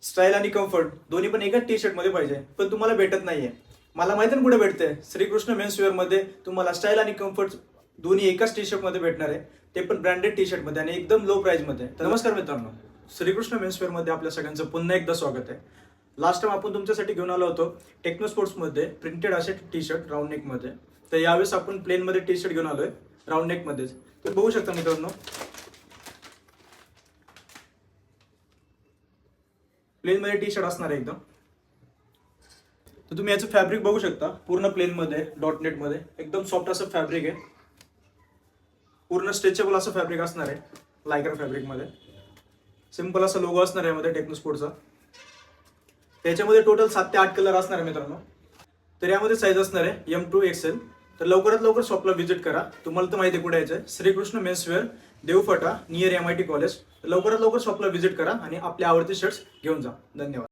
Style आणि comfort दोन्ही पण एकाच टी शर्ट मध्ये पाहिजे, पण तुम्हाला भेटत नाहीये. मला माहिती ना कुठे भेटते. श्रीकृष्ण मेन्सवेअर मध्ये तुम्हाला स्टाईल आणि कम्फर्ट दोन्ही एकाच टी शर्ट मध्ये भेटणार आहे, ते पण ब्रँडेड टी शर्ट मध्ये आणि एकदम लो प्राइस मध्ये. तर नमस्कार मित्रांनो, श्रीकृष्ण मेन्सवेअर मध्ये आपल्या सगळ्यांचं पुन्हा एकदा स्वागत आहे. लास्ट टाइम आपण तुमच्यासाठी घेऊन आलो होतो टेक्नो स्पोर्ट्स मध्ये प्रिंटेड असे टी शर्ट राऊंड नेक मध्ये. तर यावेळेस आपण प्लेन मध्ये टी शर्ट घेऊन आलोय राऊंड नेक मध्येच. तर बघू शकता मित्रांनो, प्लेन मध्ये टी शर्ट असणार आहे एकदम. तर तुम्ही याचं फॅब्रिक बघू शकता, पूर्ण प्लेन मध्ये डॉट नेट मध्ये एकदम सॉफ्ट असं फॅब्रिक आहे. पूर्ण स्ट्रेचेबल असं फॅब्रिक असणार आहे लायक्रा फॅब्रिक मध्ये. सिंपल असा लोगो असणार आहे यामध्ये टेक्नो स्पोर्टचा. त्याच्यामध्ये टोटल 7 ते 8 कलर असणार आहे मित्रांनो. तर यामध्ये साईज असणार आहे M2 XL. तर लवकरात लवकर शॉपला व्हिजिट करा. तुम्हाला तर माहिती आहे कुठे यायचं आहे, Shrikrishna menswear, Devphata near MIT college. लवकरात लवकर शॉपला व्हिजिट करा आणि आपले आवडते शर्ट्स घेऊन जा. धन्यवाद.